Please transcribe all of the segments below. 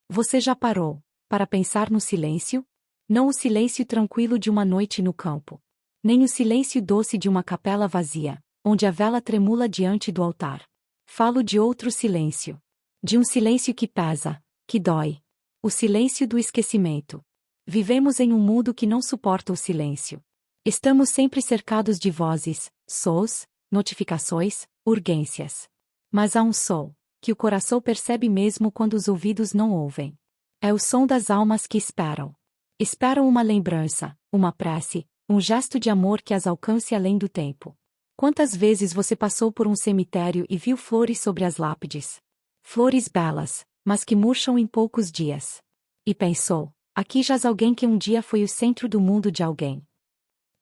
Você já parou para pensar no silêncio? Não o silêncio tranquilo de uma noite no campo. Nem o silêncio doce de uma capela vazia, onde a vela tremula diante do altar. Falo de outro silêncio. De um silêncio que pesa, que dói. O silêncio do esquecimento. Vivemos em um mundo que não suporta o silêncio. Estamos sempre cercados de vozes, sons, notificações, urgências. Mas há um som que o coração percebe mesmo quando os ouvidos não ouvem. É o som das almas que esperam. Esperam uma lembrança, uma prece, um gesto de amor que as alcance além do tempo. Quantas vezes você passou por um cemitério e viu flores sobre as lápides? Flores belas, mas que murcham em poucos dias. E pensou, aqui jaz alguém que um dia foi o centro do mundo de alguém.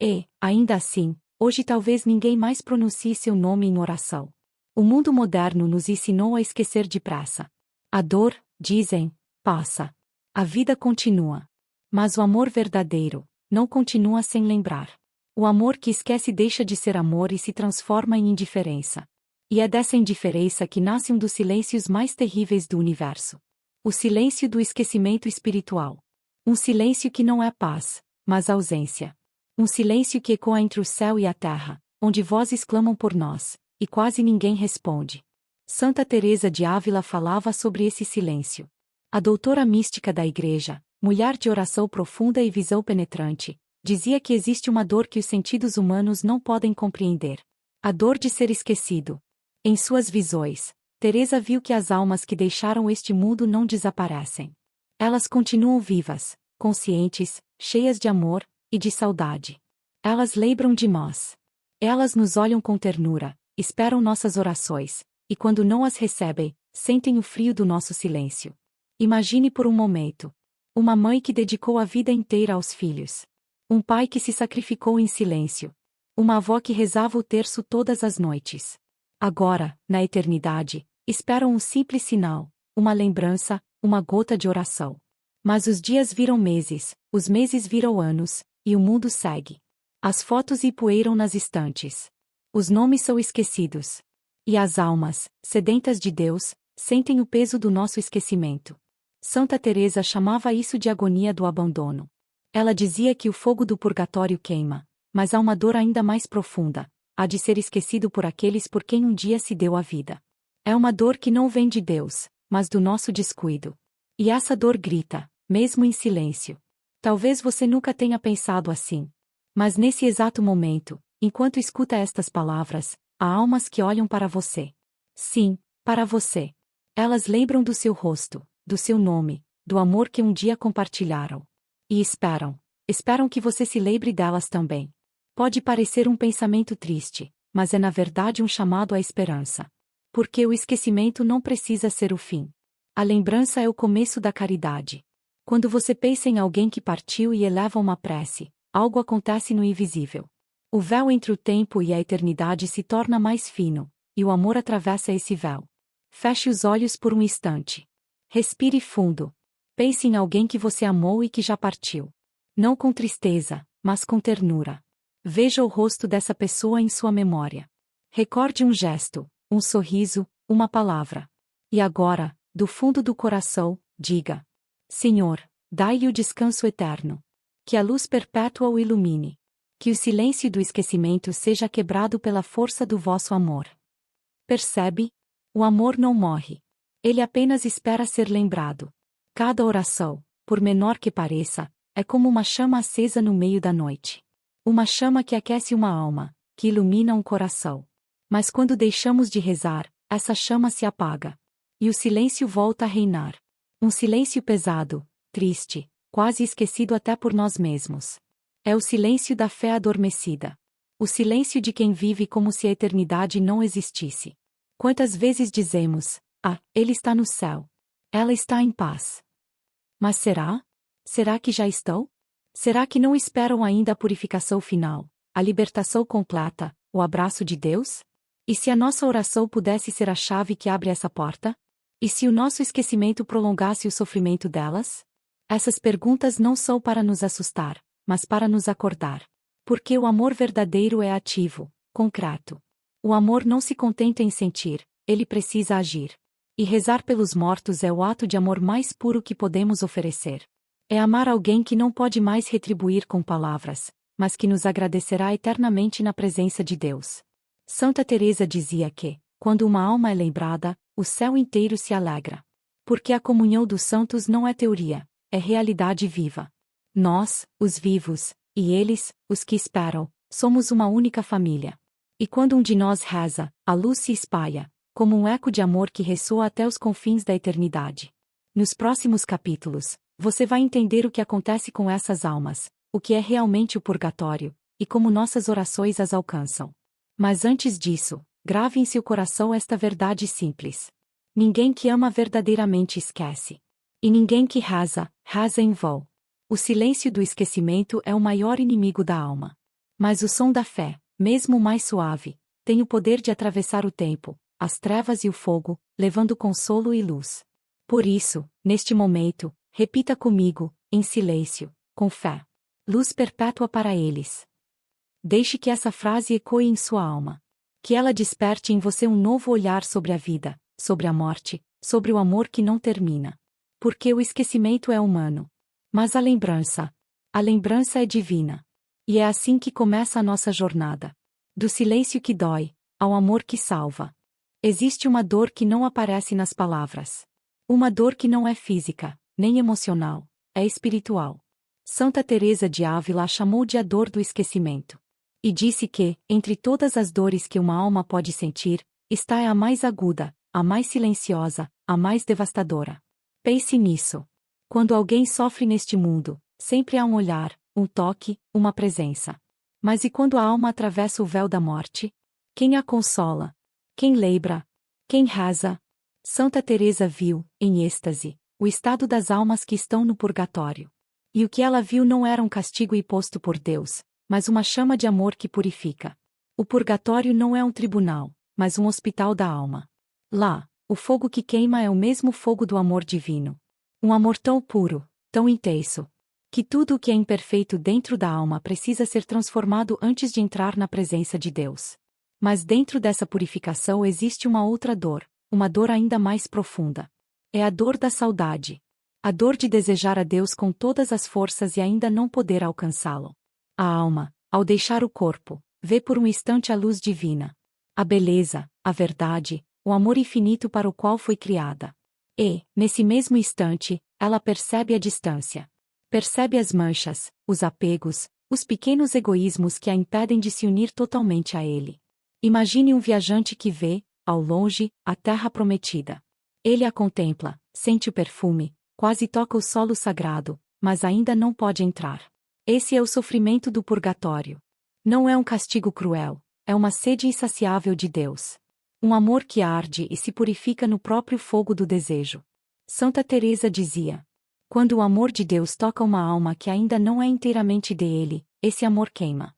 E, ainda assim, hoje talvez ninguém mais pronuncie seu nome em oração. O mundo moderno nos ensinou a esquecer depressa. A dor, dizem, passa. A vida continua. Mas o amor verdadeiro não continua sem lembrar. O amor que esquece deixa de ser amor e se transforma em indiferença. E é dessa indiferença que nasce um dos silêncios mais terríveis do universo. O silêncio do esquecimento espiritual. Um silêncio que não é paz, mas ausência. Um silêncio que ecoa entre o céu e a terra, onde vozes clamam por nós, e quase ninguém responde. Santa Teresa de Ávila falava sobre esse silêncio. A doutora mística da Igreja, mulher de oração profunda e visão penetrante, dizia que existe uma dor que os sentidos humanos não podem compreender. A dor de ser esquecido. Em suas visões, Teresa viu que as almas que deixaram este mundo não desaparecem. Elas continuam vivas, conscientes, cheias de amor e de saudade. Elas lembram de nós. Elas nos olham com ternura, esperam nossas orações, e quando não as recebem, sentem o frio do nosso silêncio. Imagine por um momento. Uma mãe que dedicou a vida inteira aos filhos. Um pai que se sacrificou em silêncio. Uma avó que rezava o terço todas as noites. Agora, na eternidade, esperam um simples sinal, uma lembrança, uma gota de oração. Mas os dias viram meses, os meses viram anos, e o mundo segue. As fotos empoeiram nas estantes. Os nomes são esquecidos. E as almas, sedentas de Deus, sentem o peso do nosso esquecimento. Santa Teresa chamava isso de agonia do abandono. Ela dizia que o fogo do purgatório queima, mas há uma dor ainda mais profunda, a de ser esquecido por aqueles por quem um dia se deu a vida. É uma dor que não vem de Deus, mas do nosso descuido. E essa dor grita, mesmo em silêncio. Talvez você nunca tenha pensado assim. Mas nesse exato momento, enquanto escuta estas palavras, há almas que olham para você. Sim, para você. Elas lembram do seu rosto, do seu nome, do amor que um dia compartilharam. E esperam que você se lembre delas também. Pode parecer um pensamento triste, mas é na verdade um chamado à esperança. Porque o esquecimento não precisa ser o fim. A lembrança é o começo da caridade. Quando você pensa em alguém que partiu e eleva uma prece, algo acontece no invisível. O véu entre o tempo e a eternidade se torna mais fino, e o amor atravessa esse véu. Feche os olhos por um instante. Respire fundo. Pense em alguém que você amou e que já partiu. Não com tristeza, mas com ternura. Veja o rosto dessa pessoa em sua memória. Recorde um gesto, um sorriso, uma palavra. E agora, do fundo do coração, diga: Senhor, dai-lhe o descanso eterno. Que a luz perpétua o ilumine. Que o silêncio do esquecimento seja quebrado pela força do vosso amor. Percebe? O amor não morre. Ele apenas espera ser lembrado. Cada oração, por menor que pareça, é como uma chama acesa no meio da noite. Uma chama que aquece uma alma, que ilumina um coração. Mas quando deixamos de rezar, essa chama se apaga. E o silêncio volta a reinar. Um silêncio pesado, triste, quase esquecido até por nós mesmos. É o silêncio da fé adormecida. O silêncio de quem vive como se a eternidade não existisse. Quantas vezes dizemos: ele está no céu. Ela está em paz. Mas será? Será que já estão? Será que não esperam ainda a purificação final, a libertação completa, o abraço de Deus? E se a nossa oração pudesse ser a chave que abre essa porta? E se o nosso esquecimento prolongasse o sofrimento delas? Essas perguntas não são para nos assustar, mas para nos acordar. Porque o amor verdadeiro é ativo, concreto. O amor não se contenta em sentir, ele precisa agir. E rezar pelos mortos é o ato de amor mais puro que podemos oferecer. É amar alguém que não pode mais retribuir com palavras, mas que nos agradecerá eternamente na presença de Deus. Santa Teresa dizia que, quando uma alma é lembrada, o céu inteiro se alegra. Porque a comunhão dos santos não é teoria, é realidade viva. Nós, os vivos, e eles, os que esperam, somos uma única família. E quando um de nós reza, a luz se espalha, como um eco de amor que ressoa até os confins da eternidade. Nos próximos capítulos, você vai entender o que acontece com essas almas, o que é realmente o purgatório, e como nossas orações as alcançam. Mas antes disso, grave em seu coração esta verdade simples. Ninguém que ama verdadeiramente esquece. E ninguém que reza, reza em vão. O silêncio do esquecimento é o maior inimigo da alma. Mas o som da fé, mesmo o mais suave, tem o poder de atravessar o tempo, as trevas e o fogo, levando consolo e luz. Por isso, neste momento, repita comigo, em silêncio, com fé. Luz perpétua para eles. Deixe que essa frase ecoe em sua alma. Que ela desperte em você um novo olhar sobre a vida, sobre a morte, sobre o amor que não termina. Porque o esquecimento é humano. Mas a lembrança é divina. E é assim que começa a nossa jornada. Do silêncio que dói, ao amor que salva. Existe uma dor que não aparece nas palavras. Uma dor que não é física, nem emocional, é espiritual. Santa Teresa de Ávila a chamou de a dor do esquecimento. E disse que, entre todas as dores que uma alma pode sentir, está a mais aguda, a mais silenciosa, a mais devastadora. Pense nisso. Quando alguém sofre neste mundo, sempre há um olhar, um toque, uma presença. Mas e quando a alma atravessa o véu da morte? Quem a consola? Quem lembra? Quem reza? Santa Teresa viu, em êxtase, o estado das almas que estão no purgatório. E o que ela viu não era um castigo imposto por Deus, mas uma chama de amor que purifica. O purgatório não é um tribunal, mas um hospital da alma. Lá, o fogo que queima é o mesmo fogo do amor divino. Um amor tão puro, tão intenso, que tudo o que é imperfeito dentro da alma precisa ser transformado antes de entrar na presença de Deus. Mas dentro dessa purificação existe uma outra dor, uma dor ainda mais profunda. É a dor da saudade. A dor de desejar a Deus com todas as forças e ainda não poder alcançá-lo. A alma, ao deixar o corpo, vê por um instante a luz divina. A beleza, a verdade, o amor infinito para o qual foi criada. E, nesse mesmo instante, ela percebe a distância. Percebe as manchas, os apegos, os pequenos egoísmos que a impedem de se unir totalmente a ele. Imagine um viajante que vê, ao longe, a terra prometida. Ele a contempla, sente o perfume, quase toca o solo sagrado, mas ainda não pode entrar. Esse é o sofrimento do purgatório. Não é um castigo cruel, é uma sede insaciável de Deus. Um amor que arde e se purifica no próprio fogo do desejo. Santa Teresa dizia: quando o amor de Deus toca uma alma que ainda não é inteiramente dele, esse amor queima.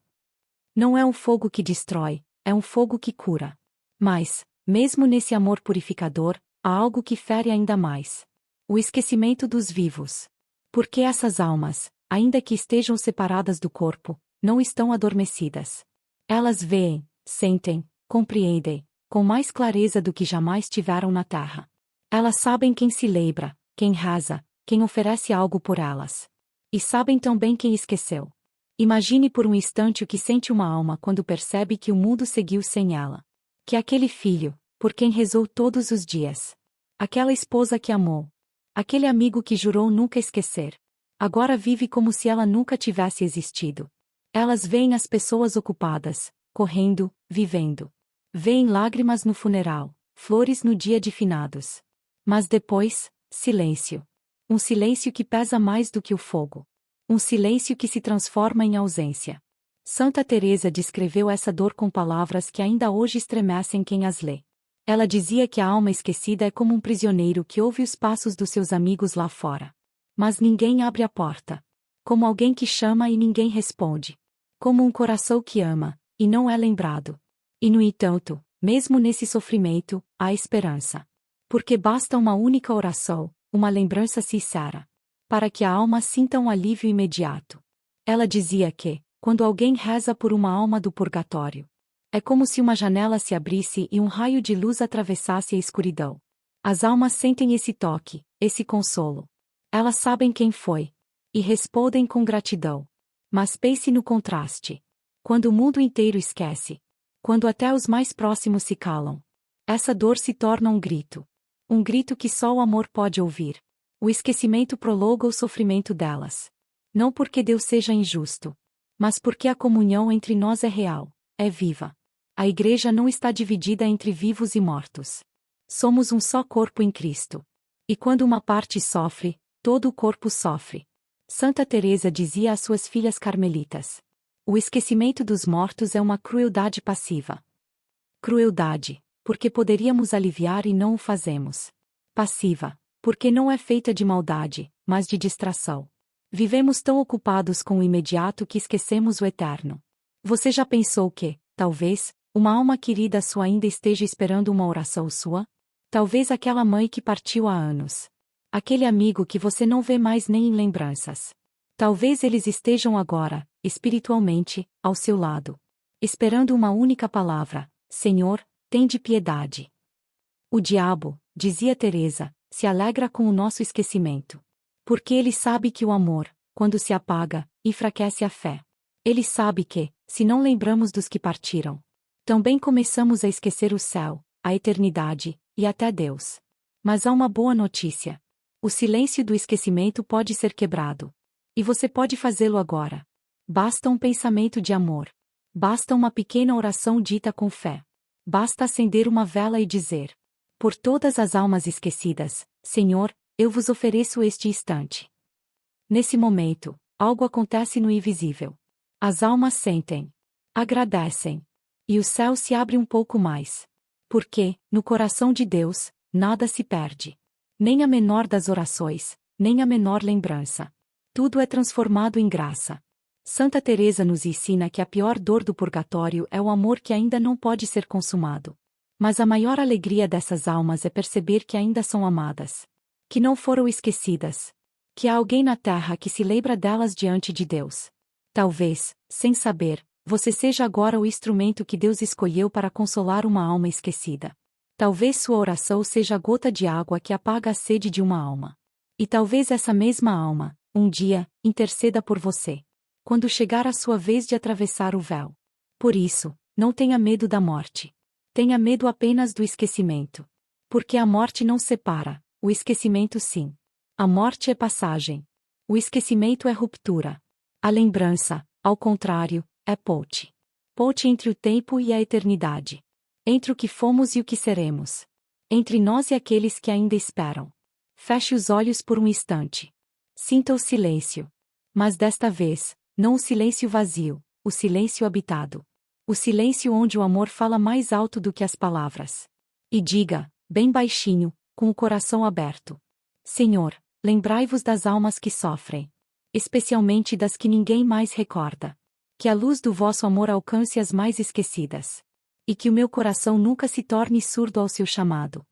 Não é um fogo que destrói, é um fogo que cura. Mas, mesmo nesse amor purificador, há algo que fere ainda mais. O esquecimento dos vivos. Porque essas almas, ainda que estejam separadas do corpo, não estão adormecidas. Elas veem, sentem, compreendem, com mais clareza do que jamais tiveram na terra. Elas sabem quem se lembra, quem reza, quem oferece algo por elas. E sabem também quem esqueceu. Imagine por um instante o que sente uma alma quando percebe que o mundo seguiu sem ela. Que aquele filho, por quem rezou todos os dias. Aquela esposa que amou. Aquele amigo que jurou nunca esquecer. Agora vive como se ela nunca tivesse existido. Elas veem as pessoas ocupadas, correndo, vivendo. Veem lágrimas no funeral, flores no dia de finados. Mas depois, silêncio. Um silêncio que pesa mais do que o fogo. Um silêncio que se transforma em ausência. Santa Teresa descreveu essa dor com palavras que ainda hoje estremecem quem as lê. Ela dizia que a alma esquecida é como um prisioneiro que ouve os passos dos seus amigos lá fora. Mas ninguém abre a porta. Como alguém que chama e ninguém responde. Como um coração que ama, e não é lembrado. E no entanto, mesmo nesse sofrimento, há esperança. Porque basta uma única oração, uma lembrança sincera, para que a alma sinta um alívio imediato. Ela dizia que, quando alguém reza por uma alma do purgatório, é como se uma janela se abrisse e um raio de luz atravessasse a escuridão. As almas sentem esse toque, esse consolo. Elas sabem quem foi. E respondem com gratidão. Mas pense no contraste. Quando o mundo inteiro esquece. Quando até os mais próximos se calam. Essa dor se torna um grito. Um grito que só o amor pode ouvir. O esquecimento prolonga o sofrimento delas. Não porque Deus seja injusto. Mas porque a comunhão entre nós é real, é viva. A igreja não está dividida entre vivos e mortos. Somos um só corpo em Cristo. E quando uma parte sofre, todo o corpo sofre. Santa Teresa dizia às suas filhas carmelitas: o esquecimento dos mortos é uma crueldade passiva. Crueldade, porque poderíamos aliviar e não o fazemos. Passiva, porque não é feita de maldade, mas de distração. Vivemos tão ocupados com o imediato que esquecemos o eterno. Você já pensou que, talvez, uma alma querida sua ainda esteja esperando uma oração sua? Talvez aquela mãe que partiu há anos. Aquele amigo que você não vê mais nem em lembranças. Talvez eles estejam agora, espiritualmente, ao seu lado. Esperando uma única palavra: Senhor, tende piedade. O diabo, dizia Teresa, se alegra com o nosso esquecimento. Porque ele sabe que o amor, quando se apaga, enfraquece a fé. Ele sabe que, se não lembramos dos que partiram, também começamos a esquecer o céu, a eternidade, e até Deus. Mas há uma boa notícia. O silêncio do esquecimento pode ser quebrado. E você pode fazê-lo agora. Basta um pensamento de amor. Basta uma pequena oração dita com fé. Basta acender uma vela e dizer: por todas as almas esquecidas, Senhor, eu vos ofereço este instante. Nesse momento, algo acontece no invisível. As almas sentem. Agradecem. E o céu se abre um pouco mais. Porque, no coração de Deus, nada se perde. Nem a menor das orações, nem a menor lembrança. Tudo é transformado em graça. Santa Teresa nos ensina que a pior dor do purgatório é o amor que ainda não pode ser consumado. Mas a maior alegria dessas almas é perceber que ainda são amadas. Que não foram esquecidas. Que há alguém na terra que se lembra delas diante de Deus. Talvez, sem saber, você seja agora o instrumento que Deus escolheu para consolar uma alma esquecida. Talvez sua oração seja a gota de água que apaga a sede de uma alma. E talvez essa mesma alma, um dia, interceda por você. Quando chegar a sua vez de atravessar o véu. Por isso, não tenha medo da morte. Tenha medo apenas do esquecimento. Porque a morte não separa, o esquecimento sim. A morte é passagem. O esquecimento é ruptura. A lembrança, ao contrário, é ponte. Ponte entre o tempo e a eternidade. Entre o que fomos e o que seremos. Entre nós e aqueles que ainda esperam. Feche os olhos por um instante. Sinta o silêncio. Mas desta vez, não o silêncio vazio, o silêncio habitado. O silêncio onde o amor fala mais alto do que as palavras. E diga, bem baixinho, com o coração aberto: Senhor, lembrai-vos das almas que sofrem. Especialmente das que ninguém mais recorda. Que a luz do vosso amor alcance as mais esquecidas. E que o meu coração nunca se torne surdo ao seu chamado.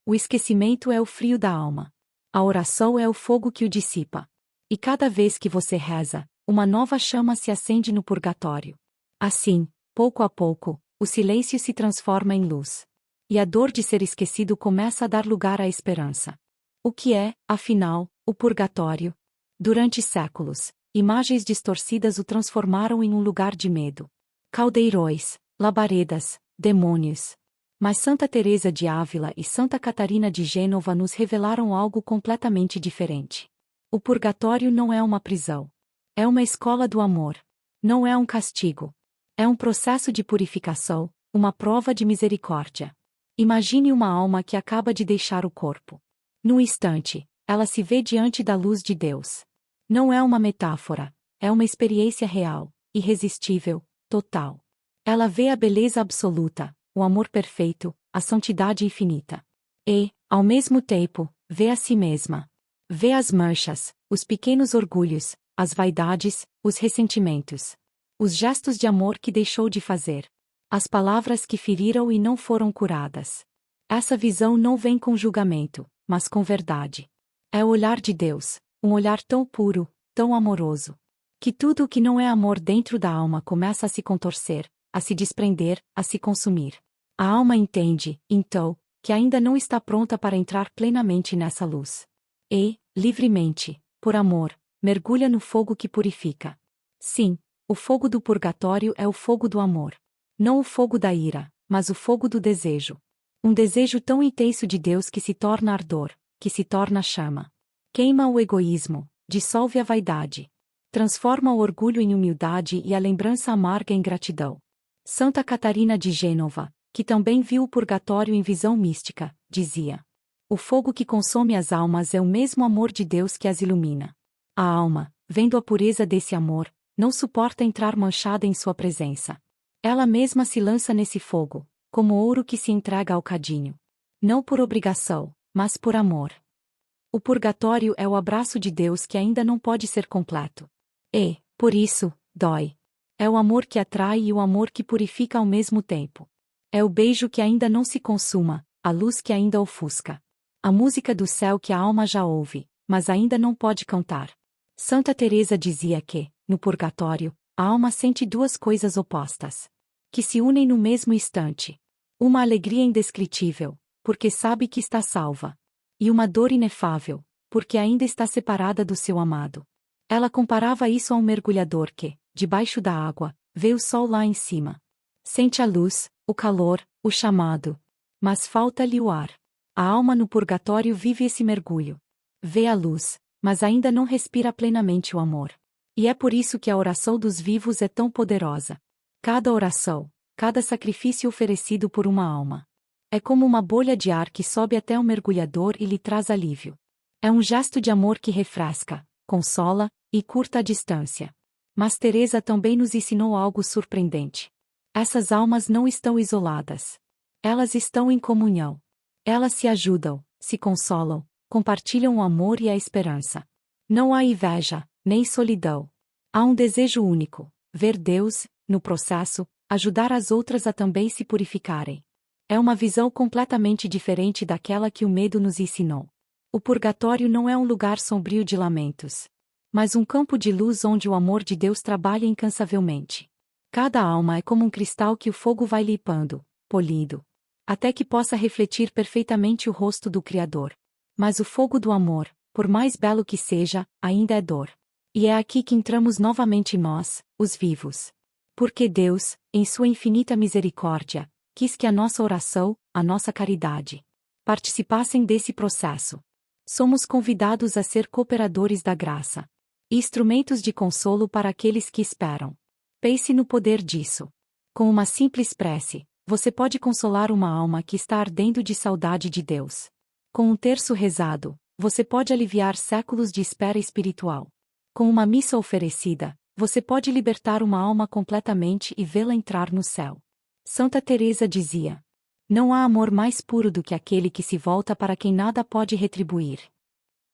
O esquecimento é o frio da alma. A oração é o fogo que o dissipa. E cada vez que você reza, uma nova chama se acende no purgatório. Assim, pouco a pouco, o silêncio se transforma em luz. E a dor de ser esquecido começa a dar lugar à esperança. O que é, afinal, o purgatório? Durante séculos, imagens distorcidas o transformaram em um lugar de medo. Caldeirões, labaredas, demônios. Mas Santa Teresa de Ávila e Santa Catarina de Gênova nos revelaram algo completamente diferente. O purgatório não é uma prisão. É uma escola do amor. Não é um castigo. É um processo de purificação, uma prova de misericórdia. Imagine uma alma que acaba de deixar o corpo. Num instante, ela se vê diante da luz de Deus. Não é uma metáfora, é uma experiência real, irresistível, total. Ela vê a beleza absoluta, o amor perfeito, a santidade infinita. E, ao mesmo tempo, vê a si mesma. Vê as manchas, os pequenos orgulhos, as vaidades, os ressentimentos. Os gestos de amor que deixou de fazer. As palavras que feriram e não foram curadas. Essa visão não vem com julgamento, mas com verdade. É o olhar de Deus, um olhar tão puro, tão amoroso, que tudo o que não é amor dentro da alma começa a se contorcer, a se desprender, a se consumir. A alma entende, então, que ainda não está pronta para entrar plenamente nessa luz. E, livremente, por amor, mergulha no fogo que purifica. Sim, o fogo do purgatório é o fogo do amor. Não o fogo da ira, mas o fogo do desejo. Um desejo tão intenso de Deus que se torna ardor, que se torna chama. Queima o egoísmo, dissolve a vaidade. Transforma o orgulho em humildade e a lembrança amarga em gratidão. Santa Catarina de Gênova, que também viu o purgatório em visão mística, dizia: o fogo que consome as almas é o mesmo amor de Deus que as ilumina. A alma, vendo a pureza desse amor, não suporta entrar manchada em sua presença. Ela mesma se lança nesse fogo, como ouro que se entrega ao cadinho. Não por obrigação, mas por amor. O purgatório é o abraço de Deus que ainda não pode ser completo. E, por isso, dói. É o amor que atrai e o amor que purifica ao mesmo tempo. É o beijo que ainda não se consuma, a luz que ainda ofusca. A música do céu que a alma já ouve, mas ainda não pode cantar. Santa Teresa dizia que, no purgatório, a alma sente duas coisas opostas, que se unem no mesmo instante. Uma alegria indescritível, porque sabe que está salva. E uma dor inefável, porque ainda está separada do seu amado. Ela comparava isso a um mergulhador que, debaixo da água, vê o sol lá em cima. Sente a luz, o calor, o chamado. Mas falta-lhe o ar. A alma no purgatório vive esse mergulho. Vê a luz, mas ainda não respira plenamente o amor. E é por isso que a oração dos vivos é tão poderosa. Cada oração, cada sacrifício oferecido por uma alma. É como uma bolha de ar que sobe até o mergulhador e lhe traz alívio. É um gesto de amor que refresca, consola e curta a distância. Mas Teresa também nos ensinou algo surpreendente. Essas almas não estão isoladas. Elas estão em comunhão. Elas se ajudam, se consolam, compartilham o amor e a esperança. Não há inveja, nem solidão. Há um desejo único: ver Deus, no processo, ajudar as outras a também se purificarem. É uma visão completamente diferente daquela que o medo nos ensinou. O purgatório não é um lugar sombrio de lamentos, mas um campo de luz onde o amor de Deus trabalha incansavelmente. Cada alma é como um cristal que o fogo vai limpando, polindo, até que possa refletir perfeitamente o rosto do Criador. Mas o fogo do amor, por mais belo que seja, ainda é dor. E é aqui que entramos novamente nós, os vivos. Porque Deus, em sua infinita misericórdia, quis que a nossa oração, a nossa caridade, participassem desse processo. Somos convidados a ser cooperadores da graça, e instrumentos de consolo para aqueles que esperam. Pense no poder disso. Com uma simples prece, você pode consolar uma alma que está ardendo de saudade de Deus. Com um terço rezado, você pode aliviar séculos de espera espiritual. Com uma missa oferecida, você pode libertar uma alma completamente e vê-la entrar no céu. Santa Teresa dizia: não há amor mais puro do que aquele que se volta para quem nada pode retribuir.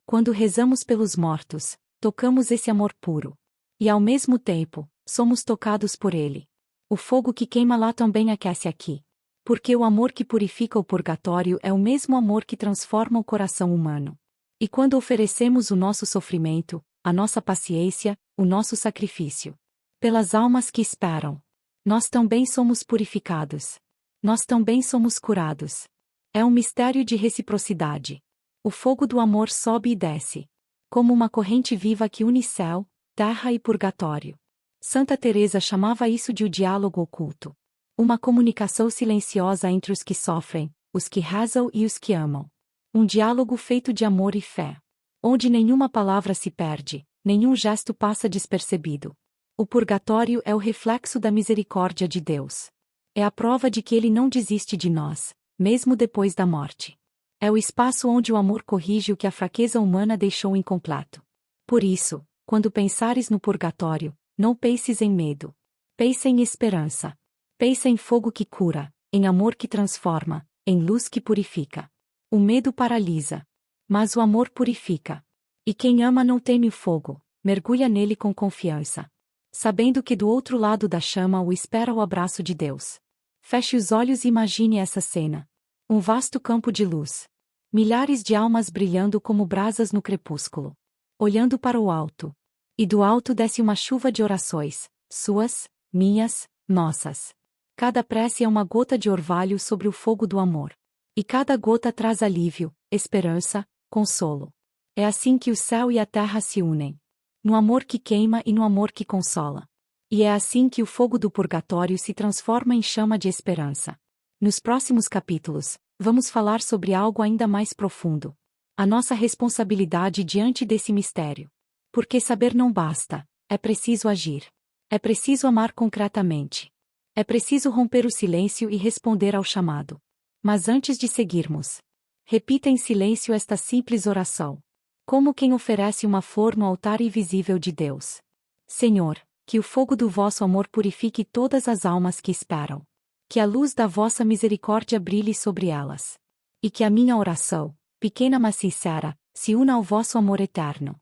Quando rezamos pelos mortos, tocamos esse amor puro. E ao mesmo tempo, somos tocados por ele. O fogo que queima lá também aquece aqui. Porque o amor que purifica o purgatório é o mesmo amor que transforma o coração humano. E quando oferecemos o nosso sofrimento, a nossa paciência, o nosso sacrifício, pelas almas que esperam, nós também somos purificados. Nós também somos curados. É um mistério de reciprocidade. O fogo do amor sobe e desce, como uma corrente viva que une céu, terra e purgatório. Santa Teresa chamava isso de o diálogo oculto. Uma comunicação silenciosa entre os que sofrem, os que rezam e os que amam. Um diálogo feito de amor e fé, onde nenhuma palavra se perde, nenhum gesto passa despercebido. O purgatório é o reflexo da misericórdia de Deus. É a prova de que Ele não desiste de nós, mesmo depois da morte. É o espaço onde o amor corrige o que a fraqueza humana deixou incompleto. Por isso, quando pensares no purgatório, não penses em medo. Pense em esperança. Pense em fogo que cura, em amor que transforma, em luz que purifica. O medo paralisa, mas o amor purifica. E quem ama não teme o fogo, mergulha nele com confiança, sabendo que do outro lado da chama o espera o abraço de Deus. Feche os olhos e imagine essa cena. Um vasto campo de luz. Milhares de almas brilhando como brasas no crepúsculo. Olhando para o alto. E do alto desce uma chuva de orações, suas, minhas, nossas. Cada prece é uma gota de orvalho sobre o fogo do amor. E cada gota traz alívio, esperança, consolo. É assim que o céu e a terra se unem. No amor que queima e no amor que consola. E é assim que o fogo do purgatório se transforma em chama de esperança. Nos próximos capítulos, vamos falar sobre algo ainda mais profundo. A nossa responsabilidade diante desse mistério. Porque saber não basta, é preciso agir. É preciso amar concretamente. É preciso romper o silêncio e responder ao chamado. Mas antes de seguirmos, repita em silêncio esta simples oração. Como quem oferece uma flor no altar invisível de Deus. Senhor, que o fogo do vosso amor purifique todas as almas que esperam. Que a luz da vossa misericórdia brilhe sobre elas. E que a minha oração, pequena mas sincera, se una ao vosso amor eterno.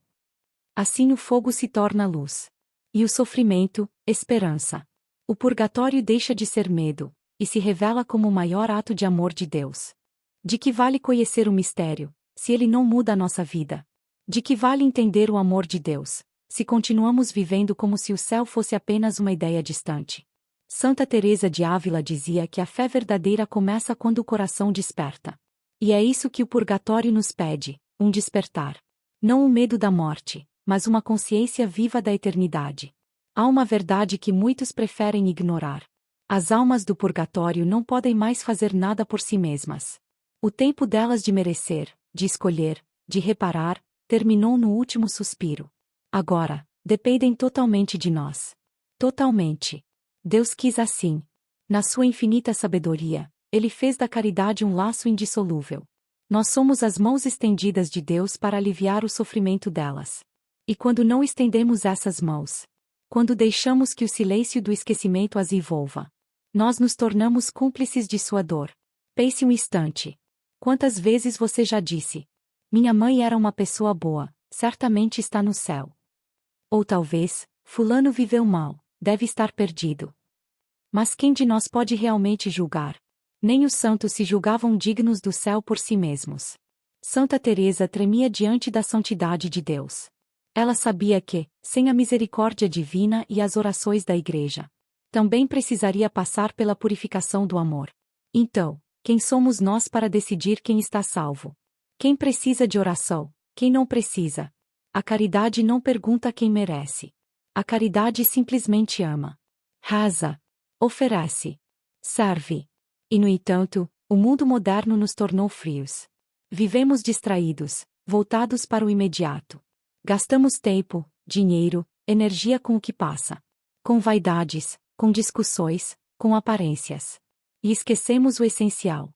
Assim o fogo se torna luz. E o sofrimento, esperança. O purgatório deixa de ser medo, e se revela como o maior ato de amor de Deus. De que vale conhecer o mistério, se ele não muda a nossa vida? De que vale entender o amor de Deus, se continuamos vivendo como se o céu fosse apenas uma ideia distante? Santa Teresa de Ávila dizia que a fé verdadeira começa quando o coração desperta. E é isso que o purgatório nos pede, um despertar. Não o medo da morte, mas uma consciência viva da eternidade. Há uma verdade que muitos preferem ignorar. As almas do purgatório não podem mais fazer nada por si mesmas. O tempo delas de merecer, de escolher, de reparar, terminou no último suspiro. Agora, dependem totalmente de nós. Totalmente. Deus quis assim. Na sua infinita sabedoria, Ele fez da caridade um laço indissolúvel. Nós somos as mãos estendidas de Deus para aliviar o sofrimento delas. E quando não estendemos essas mãos, quando deixamos que o silêncio do esquecimento as envolva, nós nos tornamos cúmplices de sua dor. Pense um instante. Quantas vezes você já disse: minha mãe era uma pessoa boa, certamente está no céu. Ou talvez, fulano viveu mal, deve estar perdido. Mas quem de nós pode realmente julgar? Nem os santos se julgavam dignos do céu por si mesmos. Santa Teresa tremia diante da santidade de Deus. Ela sabia que, sem a misericórdia divina e as orações da Igreja, também precisaria passar pela purificação do amor. Então, quem somos nós para decidir quem está salvo? Quem precisa de oração, quem não precisa? A caridade não pergunta quem merece. A caridade simplesmente ama. Reza. Oferece. Serve. E no entanto, o mundo moderno nos tornou frios. Vivemos distraídos, voltados para o imediato. Gastamos tempo, dinheiro, energia com o que passa. Com vaidades, com discussões, com aparências. E esquecemos o essencial.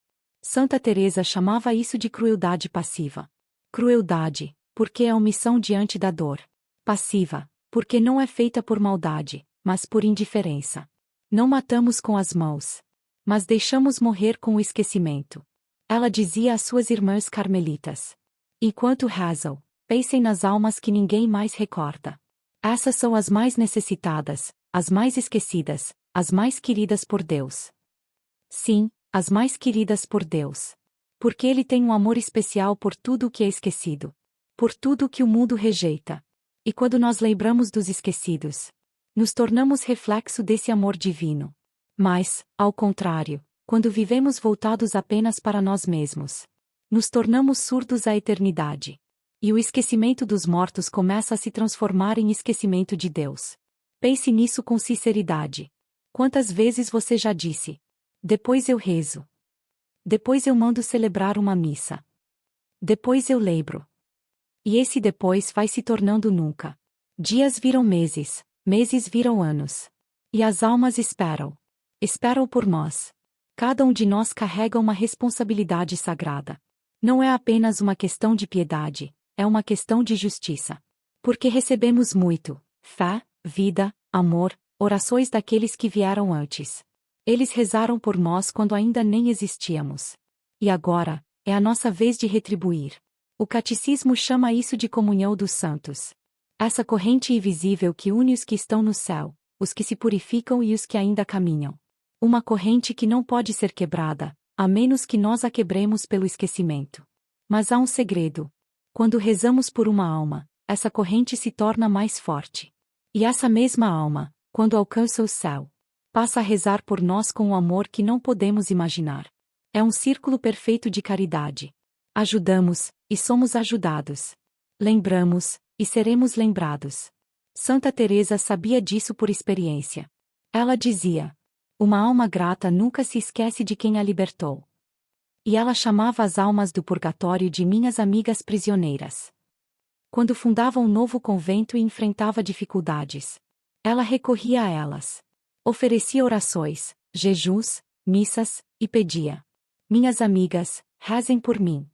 Santa Teresa chamava isso de crueldade passiva. Crueldade, porque é omissão diante da dor. Passiva, porque não é feita por maldade, mas por indiferença. Não matamos com as mãos, mas deixamos morrer com o esquecimento. Ela dizia às suas irmãs carmelitas: enquanto rezam, pensem nas almas que ninguém mais recorda. Essas são as mais necessitadas, as mais esquecidas, as mais queridas por Deus. Sim, as mais queridas por Deus. Porque Ele tem um amor especial por tudo o que é esquecido. Por tudo o que o mundo rejeita. E quando nós lembramos dos esquecidos, nos tornamos reflexo desse amor divino. Mas, ao contrário, quando vivemos voltados apenas para nós mesmos, nos tornamos surdos à eternidade. E o esquecimento dos mortos começa a se transformar em esquecimento de Deus. Pense nisso com sinceridade. Quantas vezes você já disse: depois eu rezo. Depois eu mando celebrar uma missa. Depois eu lembro. E esse depois vai se tornando nunca. Dias viram meses, meses viram anos. E as almas esperam. Esperam por nós. Cada um de nós carrega uma responsabilidade sagrada. Não é apenas uma questão de piedade, é uma questão de justiça. Porque recebemos muito: fé, vida, amor, orações daqueles que vieram antes. Eles rezaram por nós quando ainda nem existíamos. E agora, é a nossa vez de retribuir. O catecismo chama isso de comunhão dos santos. Essa corrente invisível que une os que estão no céu, os que se purificam e os que ainda caminham. Uma corrente que não pode ser quebrada, a menos que nós a quebremos pelo esquecimento. Mas há um segredo. Quando rezamos por uma alma, essa corrente se torna mais forte. E essa mesma alma, quando alcança o céu, passa a rezar por nós com um amor que não podemos imaginar. É um círculo perfeito de caridade. Ajudamos, e somos ajudados. Lembramos, e seremos lembrados. Santa Teresa sabia disso por experiência. Ela dizia: uma alma grata nunca se esquece de quem a libertou. E ela chamava as almas do purgatório de minhas amigas prisioneiras. Quando fundava um novo convento e enfrentava dificuldades, ela recorria a elas. Oferecia orações, jejuns, missas, e pedia: minhas amigas, rezem por mim.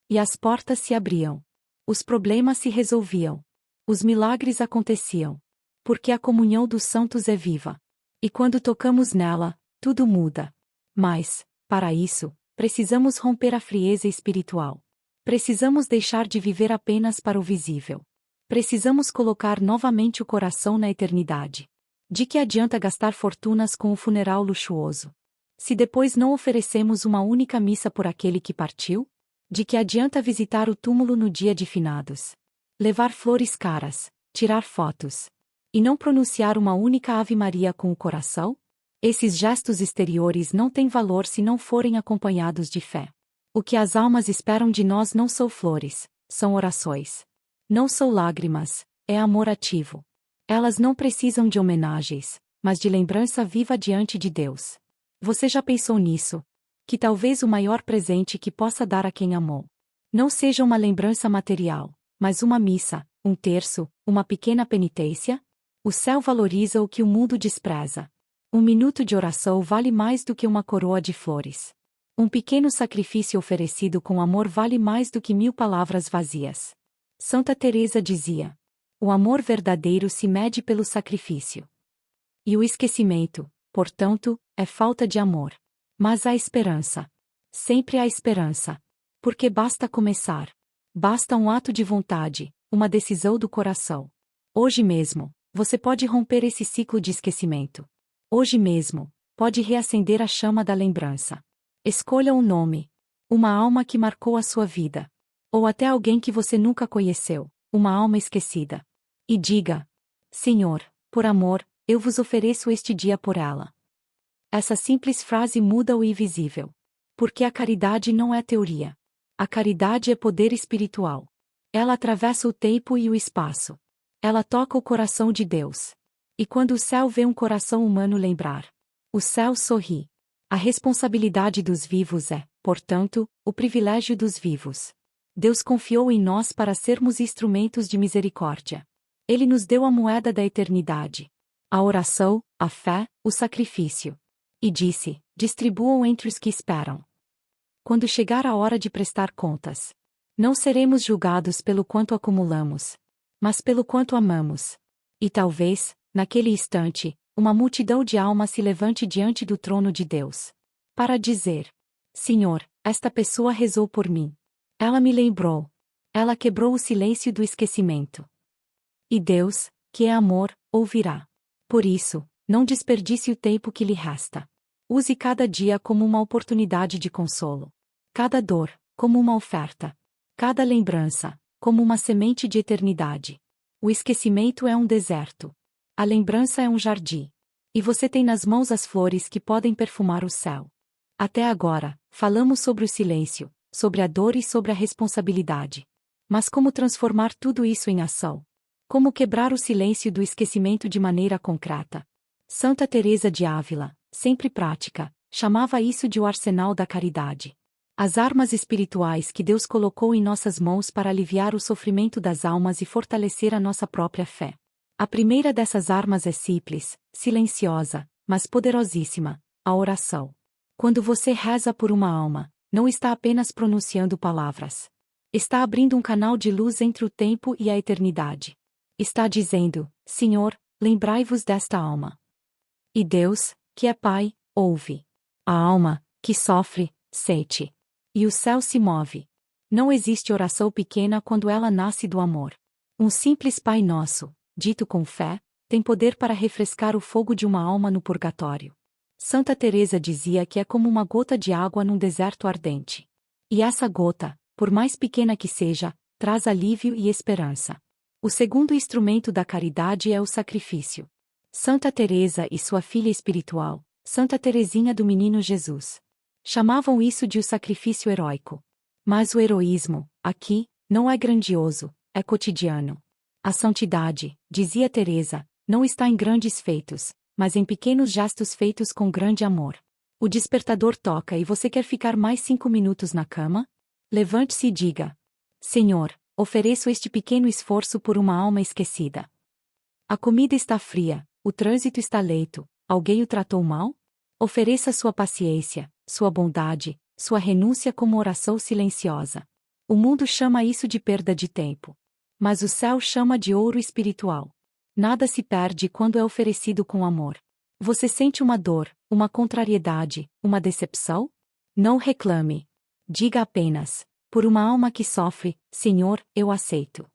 E as portas se abriam. Os problemas se resolviam. Os milagres aconteciam. Porque a comunhão dos santos é viva. E quando tocamos nela, tudo muda. Mas, para isso, precisamos romper a frieza espiritual. Precisamos deixar de viver apenas para o visível. Precisamos colocar novamente o coração na eternidade. De que adianta gastar fortunas com um funeral luxuoso, se depois não oferecemos uma única missa por aquele que partiu? De que adianta visitar o túmulo no dia de finados, levar flores caras, tirar fotos, e não pronunciar uma única Ave Maria com o coração? Esses gestos exteriores não têm valor se não forem acompanhados de fé. O que as almas esperam de nós não são flores, são orações. Não são lágrimas, é amor ativo. Elas não precisam de homenagens, mas de lembrança viva diante de Deus. Você já pensou nisso? Que talvez o maior presente que possa dar a quem amou não seja uma lembrança material, mas uma missa, um terço, uma pequena penitência? O céu valoriza o que o mundo despreza. Um minuto de oração vale mais do que uma coroa de flores. Um pequeno sacrifício oferecido com amor vale mais do que 1000 palavras vazias. Santa Teresa dizia: o amor verdadeiro se mede pelo sacrifício. E o esquecimento, portanto, é falta de amor. Mas há esperança. Sempre há esperança. Porque basta começar. Basta um ato de vontade, uma decisão do coração. Hoje mesmo, você pode romper esse ciclo de esquecimento. Hoje mesmo, pode reacender a chama da lembrança. Escolha um nome. Uma alma que marcou a sua vida. Ou até alguém que você nunca conheceu, uma alma esquecida. E diga: Senhor, por amor, eu vos ofereço este dia por ela. Essa simples frase muda o invisível. Porque a caridade não é teoria. A caridade é poder espiritual. Ela atravessa o tempo e o espaço. Ela toca o coração de Deus. E quando o céu vê um coração humano lembrar, o céu sorri. A responsabilidade dos vivos é, portanto, o privilégio dos vivos. Deus confiou em nós para sermos instrumentos de misericórdia. Ele nos deu a moeda da eternidade. A oração, a fé, o sacrifício. E disse: distribuam entre os que esperam. Quando chegar a hora de prestar contas, não seremos julgados pelo quanto acumulamos, mas pelo quanto amamos. E talvez, naquele instante, uma multidão de almas se levante diante do trono de Deus, para dizer: Senhor, esta pessoa rezou por mim. Ela me lembrou. Ela quebrou o silêncio do esquecimento. E Deus, que é amor, ouvirá. Por isso, não desperdice o tempo que lhe resta. Use cada dia como uma oportunidade de consolo. Cada dor, como uma oferta. Cada lembrança, como uma semente de eternidade. O esquecimento é um deserto. A lembrança é um jardim. E você tem nas mãos as flores que podem perfumar o céu. Até agora, falamos sobre o silêncio, sobre a dor e sobre a responsabilidade. Mas como transformar tudo isso em ação? Como quebrar o silêncio do esquecimento de maneira concreta? Santa Teresa de Ávila, sempre prática, chamava isso de o arsenal da caridade. As armas espirituais que Deus colocou em nossas mãos para aliviar o sofrimento das almas e fortalecer a nossa própria fé. A primeira dessas armas é simples, silenciosa, mas poderosíssima: a oração. Quando você reza por uma alma, não está apenas pronunciando palavras. Está abrindo um canal de luz entre o tempo e a eternidade. Está dizendo: Senhor, lembrai-vos desta alma. E Deus, que é Pai, ouve. A alma, que sofre, sente. E o céu se move. Não existe oração pequena quando ela nasce do amor. Um simples Pai Nosso, dito com fé, tem poder para refrescar o fogo de uma alma no purgatório. Santa Teresa dizia que é como uma gota de água num deserto ardente. E essa gota, por mais pequena que seja, traz alívio e esperança. O segundo instrumento da caridade é o sacrifício. Santa Teresa e sua filha espiritual, Santa Teresinha do Menino Jesus. Chamavam isso de o sacrifício heróico. Mas o heroísmo, aqui, não é grandioso, é cotidiano. A santidade, dizia Teresa, não está em grandes feitos, mas em pequenos gestos feitos com grande amor. O despertador toca e você quer ficar mais 5 minutos na cama? Levante-se e diga: Senhor, ofereço este pequeno esforço por uma alma esquecida. A comida está fria, o trânsito está leito, alguém o tratou mal? Ofereça sua paciência, sua bondade, sua renúncia como oração silenciosa. O mundo chama isso de perda de tempo. Mas o céu chama de ouro espiritual. Nada se perde quando é oferecido com amor. Você sente uma dor, uma contrariedade, uma decepção? Não reclame. Diga apenas: por uma alma que sofre, Senhor, eu aceito.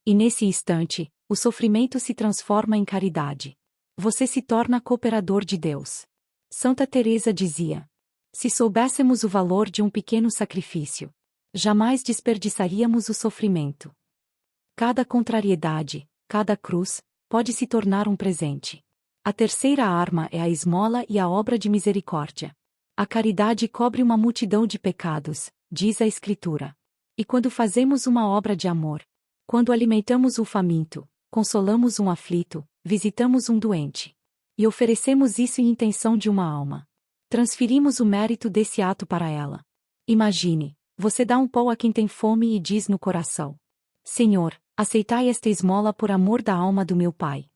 E nesse instante, o sofrimento se transforma em caridade. Você se torna cooperador de Deus. Santa Teresa dizia: se soubéssemos o valor de um pequeno sacrifício, jamais desperdiçaríamos o sofrimento. Cada contrariedade, cada cruz, pode se tornar um presente. A terceira arma é a esmola e a obra de misericórdia. A caridade cobre uma multidão de pecados, diz a Escritura. E quando fazemos uma obra de amor, quando alimentamos o faminto, consolamos um aflito, visitamos um doente, e oferecemos isso em intenção de uma alma, transferimos o mérito desse ato para ela. Imagine, você dá um pão a quem tem fome e diz no coração: Senhor, aceitai esta esmola por amor da alma do meu Pai.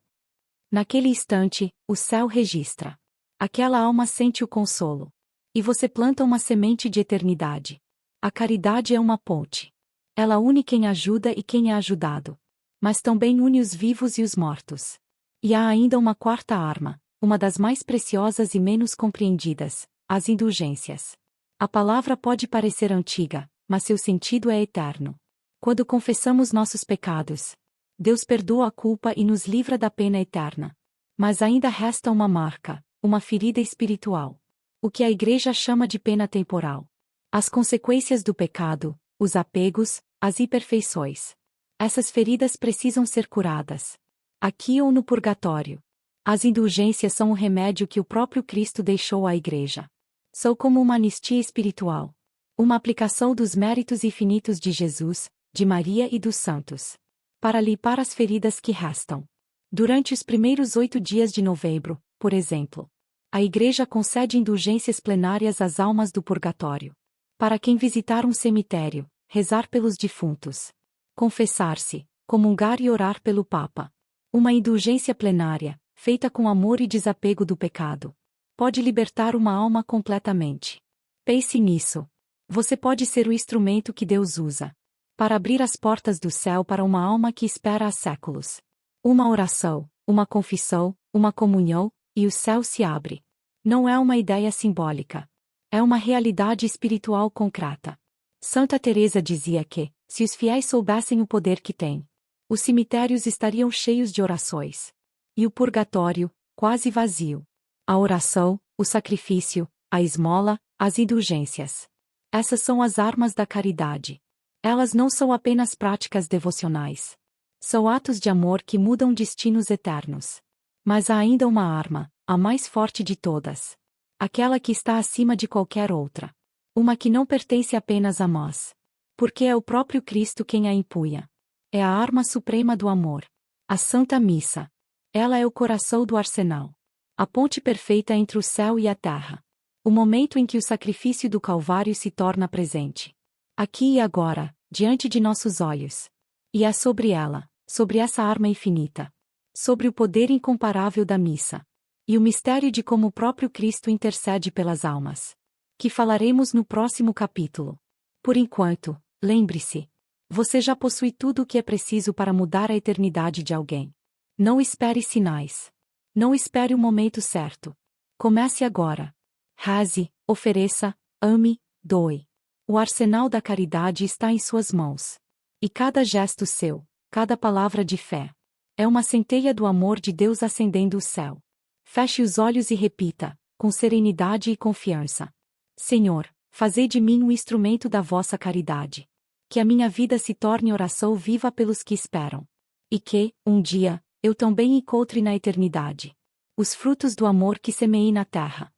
Naquele instante, o céu registra. Aquela alma sente o consolo. E você planta uma semente de eternidade. A caridade é uma ponte. Ela une quem ajuda e quem é ajudado. Mas também une os vivos e os mortos. E há ainda uma quarta arma, uma das mais preciosas e menos compreendidas: as indulgências. A palavra pode parecer antiga, mas seu sentido é eterno. Quando confessamos nossos pecados, Deus perdoa a culpa e nos livra da pena eterna. Mas ainda resta uma marca, uma ferida espiritual. O que a Igreja chama de pena temporal. As consequências do pecado, os apegos, as imperfeições. Essas feridas precisam ser curadas. Aqui ou no purgatório. As indulgências são o remédio que o próprio Cristo deixou à Igreja. São como uma anistia espiritual. Uma aplicação dos méritos infinitos de Jesus, de Maria e dos santos, para limpar as feridas que restam. Durante os primeiros 8 dias de novembro, por exemplo, a Igreja concede indulgências plenárias às almas do purgatório. Para quem visitar um cemitério, rezar pelos defuntos, confessar-se, comungar e orar pelo Papa. Uma indulgência plenária, feita com amor e desapego do pecado, pode libertar uma alma completamente. Pense nisso. Você pode ser o instrumento que Deus usa para abrir as portas do céu para uma alma que espera há séculos. Uma oração, uma confissão, uma comunhão, e o céu se abre. Não é uma ideia simbólica. É uma realidade espiritual concreta. Santa Teresa dizia que, se os fiéis soubessem o poder que têm, os cemitérios estariam cheios de orações. E o purgatório, quase vazio. A oração, o sacrifício, a esmola, as indulgências. Essas são as armas da caridade. Elas não são apenas práticas devocionais. São atos de amor que mudam destinos eternos. Mas há ainda uma arma, a mais forte de todas. Aquela que está acima de qualquer outra. Uma que não pertence apenas a nós. Porque é o próprio Cristo quem a empunha. É a arma suprema do amor. A Santa Missa. Ela é o coração do arsenal. A ponte perfeita entre o céu e a terra. O momento em que o sacrifício do Calvário se torna presente. Aqui e agora, diante de nossos olhos. E é sobre ela, sobre essa arma infinita. Sobre o poder incomparável da missa. E o mistério de como o próprio Cristo intercede pelas almas. Que falaremos no próximo capítulo. Por enquanto, lembre-se. Você já possui tudo o que é preciso para mudar a eternidade de alguém. Não espere sinais. Não espere o momento certo. Comece agora. Reze, ofereça, ame, doe. O arsenal da caridade está em suas mãos. E cada gesto seu, cada palavra de fé, é uma centelha do amor de Deus acendendo o céu. Feche os olhos e repita, com serenidade e confiança: Senhor, fazei de mim um instrumento da vossa caridade. Que a minha vida se torne oração viva pelos que esperam. E que, um dia, eu também encontre na eternidade os frutos do amor que semeei na terra.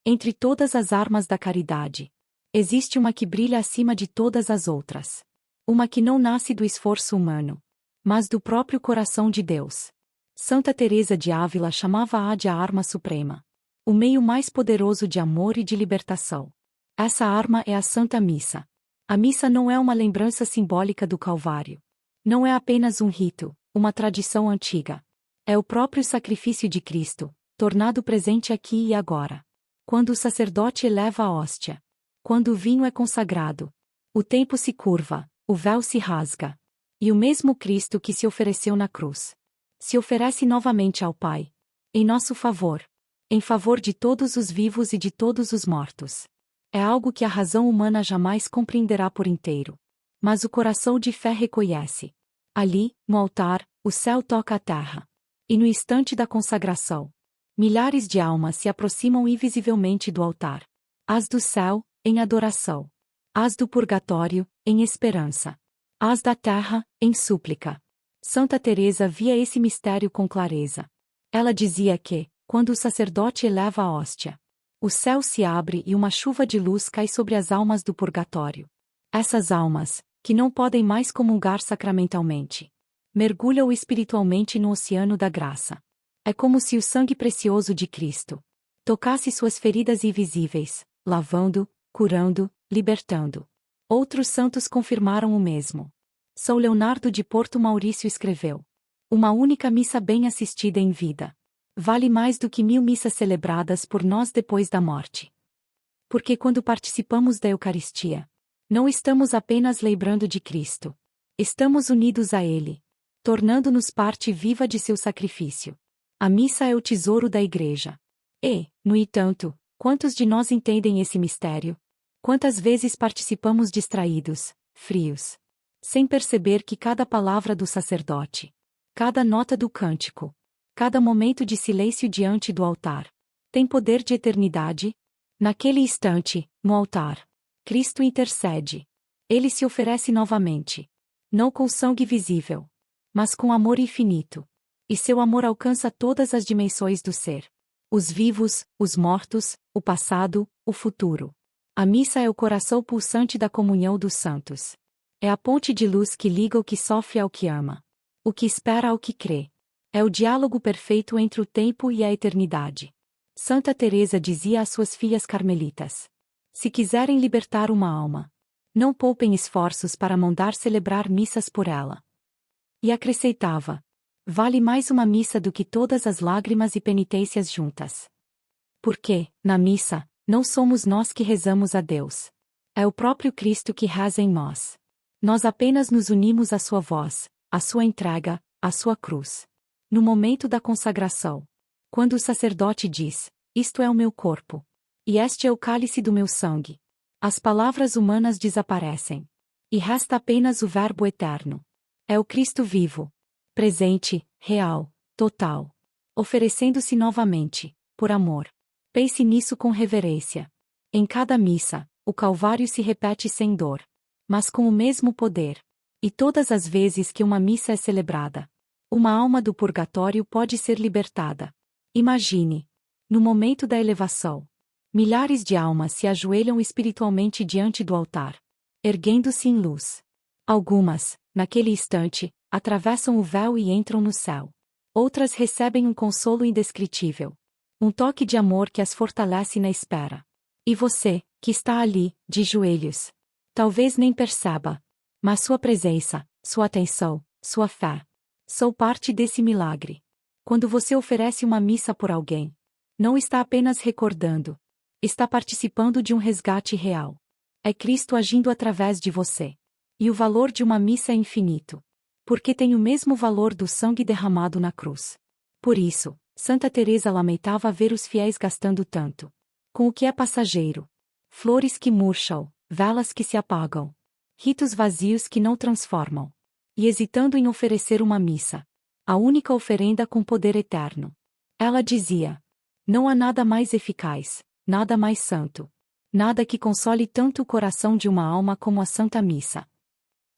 Entre todas as armas da caridade, existe uma que brilha acima de todas as outras. Uma que não nasce do esforço humano, mas do próprio coração de Deus. Santa Teresa de Ávila chamava-a de a arma suprema, o meio mais poderoso de amor e de libertação. Essa arma é a Santa Missa. A missa não é uma lembrança simbólica do Calvário. Não é apenas um rito, uma tradição antiga. É o próprio sacrifício de Cristo, tornado presente aqui e agora. Quando o sacerdote eleva a hóstia, quando o vinho é consagrado, o tempo se curva, o véu se rasga. E o mesmo Cristo que se ofereceu na cruz se oferece novamente ao Pai, em nosso favor, em favor de todos os vivos e de todos os mortos. É algo que a razão humana jamais compreenderá por inteiro. Mas o coração de fé reconhece. Ali, no altar, o céu toca a terra. E no instante da consagração, milhares de almas se aproximam invisivelmente do altar. As do céu, em adoração. As do purgatório, em esperança. As da terra, em súplica. Santa Teresa via esse mistério com clareza. Ela dizia que, quando o sacerdote eleva a hóstia, o céu se abre e uma chuva de luz cai sobre as almas do purgatório. Essas almas, que não podem mais comungar sacramentalmente, mergulham espiritualmente no oceano da graça. É como se o sangue precioso de Cristo tocasse suas feridas invisíveis, lavando, curando, libertando. Outros santos confirmaram o mesmo. São Leonardo de Porto Maurício escreveu: uma única missa bem assistida em vida vale mais do que 1000 missas celebradas por nós depois da morte. Porque quando participamos da Eucaristia, não estamos apenas lembrando de Cristo. Estamos unidos a Ele, tornando-nos parte viva de seu sacrifício. A missa é o tesouro da Igreja. E, no entanto, quantos de nós entendem esse mistério? Quantas vezes participamos distraídos, frios, sem perceber que cada palavra do sacerdote, cada nota do cântico, cada momento de silêncio diante do altar, tem poder de eternidade? Naquele instante, no altar, Cristo intercede. Ele se oferece novamente. Não com sangue visível, mas com amor infinito. E seu amor alcança todas as dimensões do ser. Os vivos, os mortos, o passado, o futuro. A missa é o coração pulsante da comunhão dos santos. É a ponte de luz que liga o que sofre ao que ama. O que espera ao que crê. É o diálogo perfeito entre o tempo e a eternidade. Santa Teresa dizia às suas filhas carmelitas: se quiserem libertar uma alma, não poupem esforços para mandar celebrar missas por ela. E acrescentava: vale mais uma missa do que todas as lágrimas e penitências juntas. Porque, na missa, não somos nós que rezamos a Deus. É o próprio Cristo que reza em nós. Nós apenas nos unimos à sua voz, à sua entrega, à sua cruz. No momento da consagração, quando o sacerdote diz: isto é o meu corpo, e este é o cálice do meu sangue, as palavras humanas desaparecem. E resta apenas o Verbo eterno. É o Cristo vivo, presente, real, total, oferecendo-se novamente, por amor. Pense nisso com reverência. Em cada missa, o Calvário se repete sem dor, mas com o mesmo poder. E todas as vezes que uma missa é celebrada, uma alma do purgatório pode ser libertada. Imagine, no momento da elevação, milhares de almas se ajoelham espiritualmente diante do altar, erguendo-se em luz. Algumas, naquele instante, atravessam o véu e entram no céu. Outras recebem um consolo indescritível. Um toque de amor que as fortalece na espera. E você, que está ali, de joelhos, talvez nem perceba, mas sua presença, sua atenção, sua fé, são parte desse milagre. Quando você oferece uma missa por alguém, não está apenas recordando, está participando de um resgate real. É Cristo agindo através de você. E o valor de uma missa é infinito, porque tem o mesmo valor do sangue derramado na cruz. Por isso, Santa Teresa lamentava ver os fiéis gastando tanto com o que é passageiro. Flores que murcham, velas que se apagam, ritos vazios que não transformam. E hesitando em oferecer uma missa, a única oferenda com poder eterno. Ela dizia: não há nada mais eficaz, nada mais santo, nada que console tanto o coração de uma alma como a Santa Missa.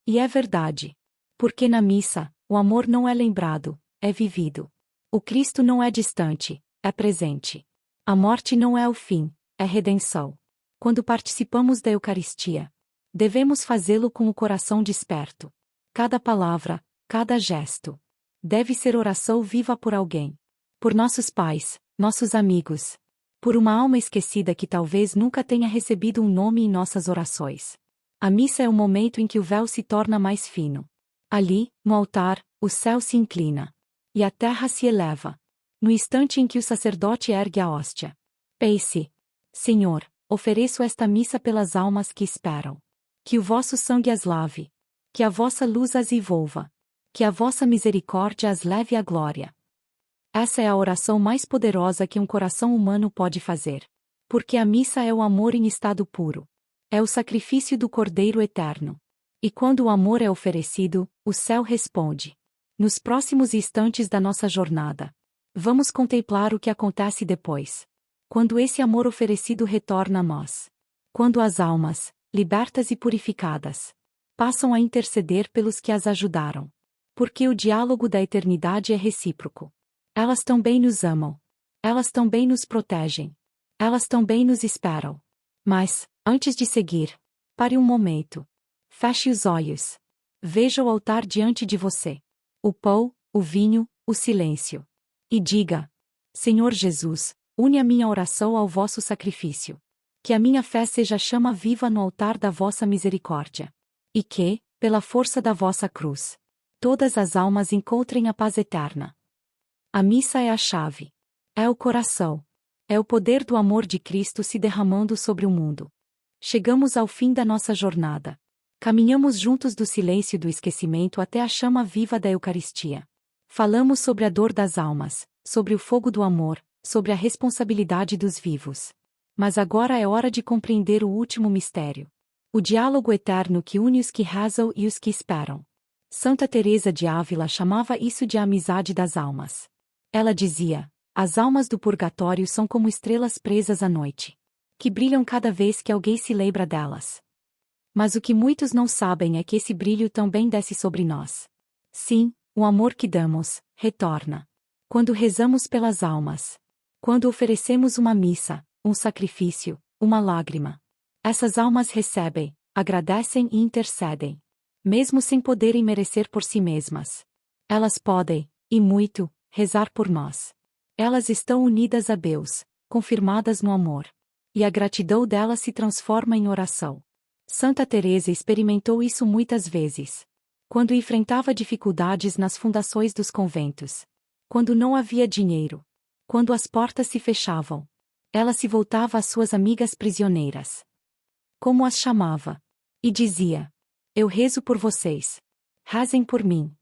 E é verdade. Porque na missa, o amor não é lembrado, é vivido. O Cristo não é distante, é presente. A morte não é o fim, é redenção. Quando participamos da Eucaristia, devemos fazê-lo com o coração desperto. Cada palavra, cada gesto, deve ser oração viva por alguém. Por nossos pais, nossos amigos. Por uma alma esquecida que talvez nunca tenha recebido um nome em nossas orações. A missa é o momento em que o véu se torna mais fino. Ali, no altar, o céu se inclina. E a terra se eleva. No instante em que o sacerdote ergue a hóstia. Pense: Senhor, ofereço esta missa pelas almas que esperam. Que o vosso sangue as lave. Que a vossa luz as envolva. Que a vossa misericórdia as leve à glória. Essa é a oração mais poderosa que um coração humano pode fazer. Porque a missa é o amor em estado puro. É o sacrifício do Cordeiro eterno. E quando o amor é oferecido, o céu responde. Nos próximos instantes da nossa jornada, vamos contemplar o que acontece depois. Quando esse amor oferecido retorna a nós. Quando as almas, libertas e purificadas, passam a interceder pelos que as ajudaram. Porque o diálogo da eternidade é recíproco. Elas também nos amam. Elas também nos protegem. Elas também nos esperam. Mas, antes de seguir, pare um momento. Feche os olhos. Veja o altar diante de você. O pão, o vinho, o silêncio. E diga: Senhor Jesus, une a minha oração ao vosso sacrifício. Que a minha fé seja chama viva no altar da vossa misericórdia. E que, pela força da vossa cruz, todas as almas encontrem a paz eterna. A missa é a chave. É o coração. É o poder do amor de Cristo se derramando sobre o mundo. Chegamos ao fim da nossa jornada. Caminhamos juntos do silêncio e do esquecimento até a chama viva da Eucaristia. Falamos sobre a dor das almas, sobre o fogo do amor, sobre a responsabilidade dos vivos. Mas agora é hora de compreender o último mistério. O diálogo eterno que une os que rezam e os que esperam. Santa Teresa de Ávila chamava isso de amizade das almas. Ela dizia: as almas do purgatório são como estrelas presas à noite, que brilham cada vez que alguém se lembra delas. Mas o que muitos não sabem é que esse brilho também desce sobre nós. Sim, o amor que damos, retorna. Quando rezamos pelas almas. Quando oferecemos uma missa, um sacrifício, uma lágrima. Essas almas recebem, agradecem e intercedem. Mesmo sem poderem merecer por si mesmas. Elas podem, e muito, rezar por nós. Elas estão unidas a Deus, confirmadas no amor. E a gratidão delas se transforma em oração. Santa Teresa experimentou isso muitas vezes. Quando enfrentava dificuldades nas fundações dos conventos. Quando não havia dinheiro. Quando as portas se fechavam. Ela se voltava às suas amigas prisioneiras. Como as chamava? E dizia: eu rezo por vocês. Rezem por mim.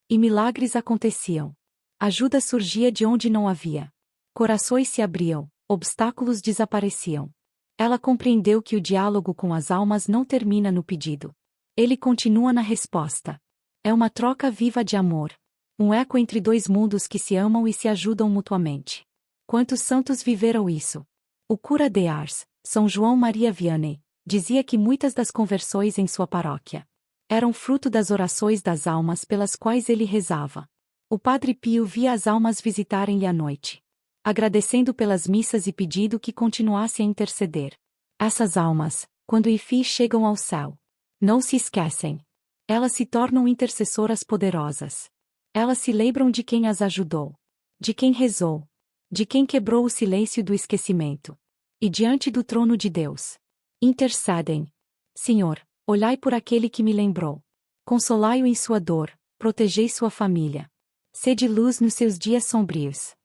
E milagres aconteciam. Ajuda surgia de onde não havia. Corações se abriam, obstáculos desapareciam. Ela compreendeu que o diálogo com as almas não termina no pedido. Ele continua na resposta. É uma troca viva de amor. Um eco entre dois mundos que se amam e se ajudam mutuamente. Quantos santos viveram isso? O cura de Ars, São João Maria Vianney, dizia que muitas das conversões em sua paróquia eram fruto das orações das almas pelas quais ele rezava. O Padre Pio via as almas visitarem-lhe à noite, agradecendo pelas missas e pedindo que continuasse a interceder. Essas almas, quando enfim chegam ao céu, não se esquecem. Elas se tornam intercessoras poderosas. Elas se lembram de quem as ajudou, de quem rezou, de quem quebrou o silêncio do esquecimento. E diante do trono de Deus, intercedem. Senhor, olhai por aquele que me lembrou. Consolai-o em sua dor, protegei sua família. Sede luz nos seus dias sombrios.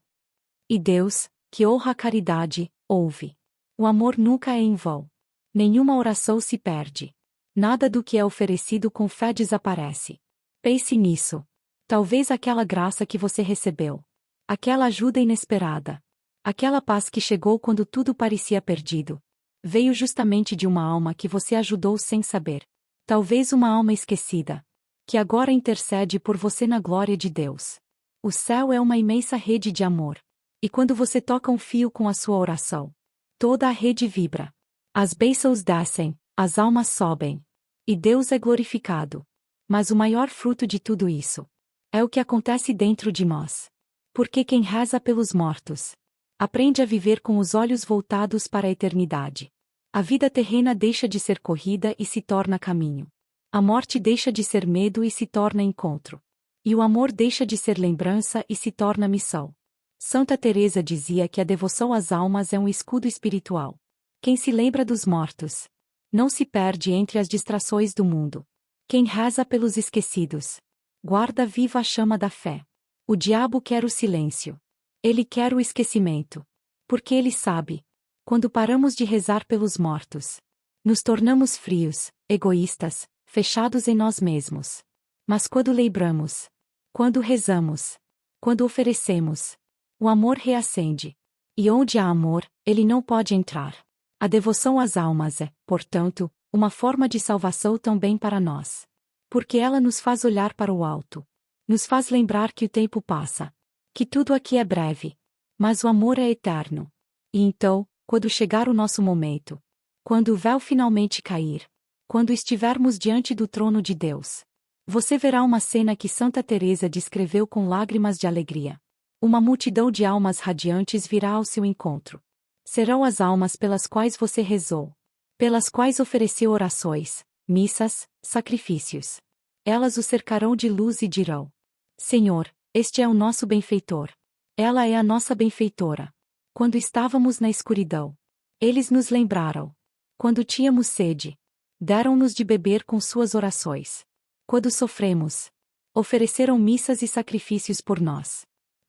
E Deus, que honra a caridade, ouve. O amor nunca é em vão. Nenhuma oração se perde. Nada do que é oferecido com fé desaparece. Pense nisso. Talvez aquela graça que você recebeu. Aquela ajuda inesperada. Aquela paz que chegou quando tudo parecia perdido. Veio justamente de uma alma que você ajudou sem saber. Talvez uma alma esquecida. Que agora intercede por você na glória de Deus. O céu é uma imensa rede de amor. E quando você toca um fio com a sua oração, toda a rede vibra. As bênçãos descem, as almas sobem. E Deus é glorificado. Mas o maior fruto de tudo isso é o que acontece dentro de nós. Porque quem reza pelos mortos Aprende a viver com os olhos voltados para a eternidade. A vida terrena deixa de ser corrida e se torna caminho. A morte deixa de ser medo e se torna encontro. E o amor deixa de ser lembrança e se torna missão. Santa Teresa dizia que a devoção às almas é um escudo espiritual. Quem se lembra dos mortos não se perde entre as distrações do mundo. Quem reza pelos esquecidos guarda viva a chama da fé. O diabo quer o silêncio. Ele quer o esquecimento. Porque ele sabe, quando paramos de rezar pelos mortos, nos tornamos frios, egoístas, fechados em nós mesmos. Mas quando lembramos, quando rezamos, quando oferecemos, o amor reacende. E onde há amor, ele não pode entrar. A devoção às almas é, portanto, uma forma de salvação também para nós. Porque ela nos faz olhar para o alto. Nos faz lembrar que o tempo passa. Que tudo aqui é breve. Mas o amor é eterno. E então, quando chegar o nosso momento, quando o véu finalmente cair, quando estivermos diante do trono de Deus, você verá uma cena que Santa Teresa descreveu com lágrimas de alegria. Uma multidão de almas radiantes virá ao seu encontro. Serão as almas pelas quais você rezou, pelas quais ofereceu orações, missas, sacrifícios. Elas o cercarão de luz e dirão: Senhor, este é o nosso benfeitor. Ela é a nossa benfeitora. Quando estávamos na escuridão, eles nos lembraram. Quando tínhamos sede, deram-nos de beber com suas orações. Quando sofremos, ofereceram missas e sacrifícios por nós.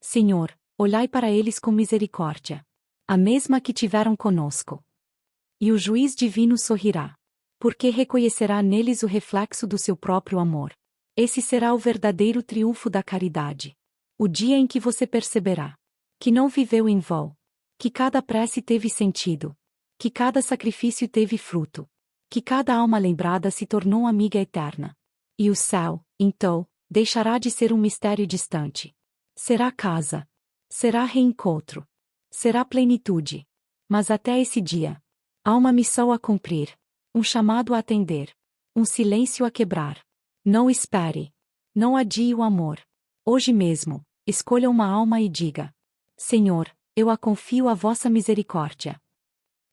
Senhor, olhai para eles com misericórdia, a mesma que tiveram conosco. E o juiz divino sorrirá, porque reconhecerá neles o reflexo do seu próprio amor. Esse será o verdadeiro triunfo da caridade. O dia em que você perceberá que não viveu em vão, que cada prece teve sentido, que cada sacrifício teve fruto, que cada alma lembrada se tornou amiga eterna. E o céu, então, deixará de ser um mistério distante. Será casa. Será reencontro. Será plenitude. Mas até esse dia, há uma missão a cumprir, um chamado a atender, um silêncio a quebrar. Não espere. Não adie o amor. Hoje mesmo, escolha uma alma e diga: Senhor, eu a confio à vossa misericórdia.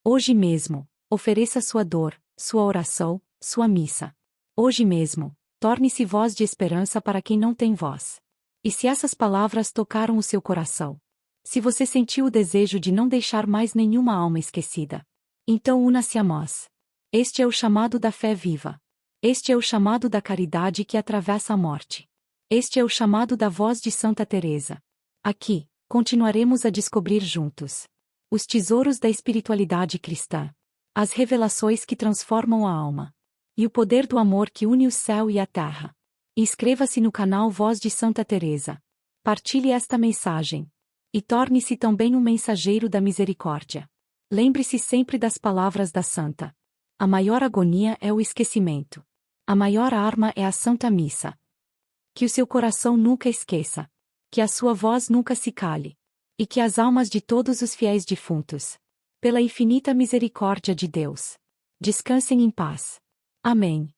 Hoje mesmo, ofereça sua dor, sua oração, sua missa. Hoje mesmo, torne-se voz de esperança para quem não tem voz. E se essas palavras tocaram o seu coração? Se você sentiu o desejo de não deixar mais nenhuma alma esquecida, então una-se a nós. Este é o chamado da fé viva. Este é o chamado da caridade que atravessa a morte. Este é o chamado da voz de Santa Teresa. Aqui, continuaremos a descobrir juntos os tesouros da espiritualidade cristã, as revelações que transformam a alma, e o poder do amor que une o céu e a terra. Inscreva-se no canal Voz de Santa Teresa. Partilhe esta mensagem. E torne-se também um mensageiro da misericórdia. Lembre-se sempre das palavras da Santa. A maior agonia é o esquecimento. A maior arma é a Santa Missa. Que o seu coração nunca esqueça. Que a sua voz nunca se cale. E que as almas de todos os fiéis defuntos, pela infinita misericórdia de Deus, descansem em paz. Amém.